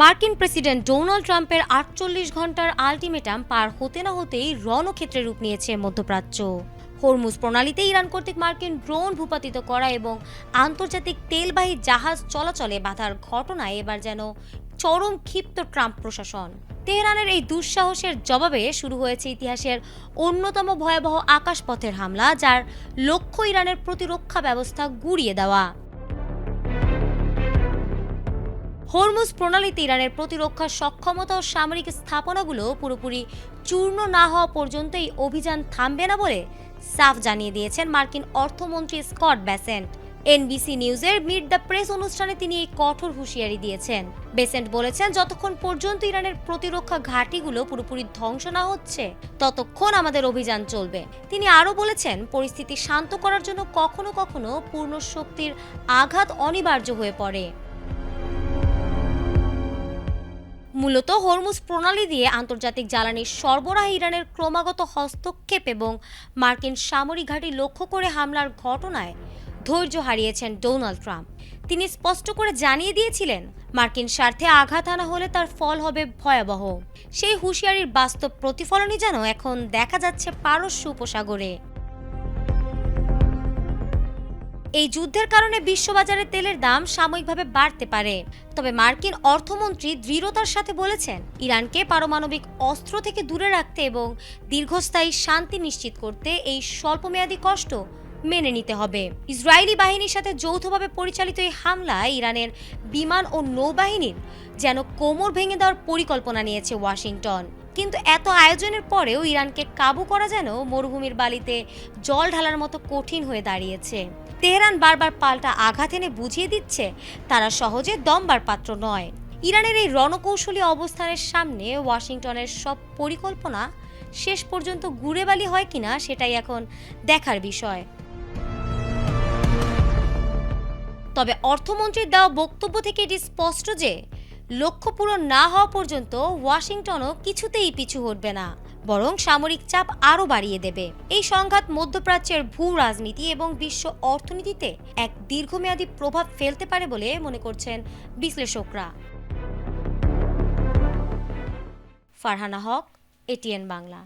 মার্কিন president Donald ট্রাম্পের ৪৮ ঘন্টার আলটিমেটাম পার হতে না হতেই রণক্ষেত্রে রূপ নিয়েছে মধ্যপ্রাচ্য। হরমুজ প্রণালীতে ইরান কর্তৃক মার্কিন ড্রোন ভূপাতিত করা এবং আন্তর্জাতিক তেলবাহী জাহাজ চলাচলে বাধার ঘটনায় এবার যেন চরম ক্ষিপ্ত ট্রাম্প প্রশাসন। তেহরানের এই দুঃসাহসের জবাবে শুরু হয়েছে ইতিহাসের অন্যতম ভয়াবহ আকাশপথের হামলা, যার লক্ষ্য ইরানের প্রতিরক্ষা ব্যবস্থা গুঁড়িয়ে দেওয়া। হরমুজ প্রণালীতে ইরানের প্রতিরক্ষা সক্ষমতা ও সামরিক স্থাপনাগুলো পুরোপুরি চূর্ণ না হওয়া পর্যন্ত এই অভিযান থামবে না বলে সাফ জানিয়ে দিয়েছেন মার্কিন অর্থমন্ত্রী স্কট বেসেন্ট। এনবিসি নিউজের মিট দ্য প্রেস অনুষ্ঠানে তিনি এই কঠোর হুঁশিয়ারি দিয়েছেন। বেসেন্ট বলেছেন, যতক্ষণ পর্যন্ত ইরানের প্রতিরক্ষা ঘাঁটিগুলো পুরোপুরি ধ্বংস না হচ্ছে ততক্ষণ আমাদের অভিযান চলবে। তিনি আরও বলেছেন, পরিস্থিতি শান্ত করার জন্য কখনো কখনো পূর্ণ শক্তির আঘাত অনিবার্য হয়ে পড়ে। মূলত হরমুজ প্রণালী দিয়ে আন্তর্জাতিক জ্বালানি সরবরাহে ইরানের ক্রমাগত হস্তক্ষেপ এবং মার্কিন সামরিক ঘাঁটি লক্ষ্য করে হামলার ঘটনায় ধৈর্য হারিয়েছেন ডোনাল্ড ট্রাম্প। তিনি স্পষ্ট করে জানিয়ে দিয়েছিলেন, মার্কিন স্বার্থে আঘাত আনা হলে তার ফল হবে ভয়াবহ। সেই হুঁশিয়ারির বাস্তব প্রতিফলনই যেন এখন দেখা যাচ্ছে পারস্য উপসাগরে। এই যুদ্ধের কারণে বিশ্ববাজারে তেলের দাম সাময়িকভাবে বাড়তে পারে, তবে মার্কিন অর্থমন্ত্রী দৃঢ়তার সাথে বলেছেন, ইরানকে পারমাণবিক অস্ত্র থেকে দূরে রাখতে এবং দীর্ঘস্থায়ী শান্তি নিশ্চিত করতে এই স্বল্পমেয়াদী কষ্ট মেনে নিতে হবে। ইসরায়েলি বাহিনীর সাথে যৌথভাবে পরিচালিত এই হামলায় ইরানের বিমান ও নৌবাহিনীর যেন কোমর ভেঙে দেওয়ার পরিকল্পনা নিয়েছে ওয়াশিংটন। কিন্তু এত আয়োজনের পরেও ইরানকে কাবু করা যেন মরুভূমির বালিতে জল ঢালার মতো কঠিন হয়ে দাঁড়িয়েছে। তেহরান বারবার পাল্টা আঘাত এনে বুঝিয়ে দিচ্ছে তারা সহজে দমবার পাত্র নয়। ইরানের এই রণকৌশলী অবস্থানের সামনে ওয়াশিংটনের সব পরিকল্পনা শেষ পর্যন্ত গুড়েবালি হয় কিনা সেটাই এখন দেখার বিষয়। তবে অর্থমন্ত্রীর দেওয়া বক্তব্য থেকে এটি স্পষ্ট যে লক্ষ্য পূরণ না হওয়া পর্যন্ত ওয়াশিংটনও কিছুতেই পিছু হটবে না, বরং সামরিক চাপ আরও বাড়িয়ে দেবে। এই সংঘাত মধ্যপ্রাচ্যের ভূ রাজনীতি এবং বিশ্ব অর্থনীতিতে এক দীর্ঘমেয়াদী প্রভাব ফেলতে পারে বলে মনে করছেন বিশ্লেষকরা। ফারহানা হক, এটিএন বাংলা।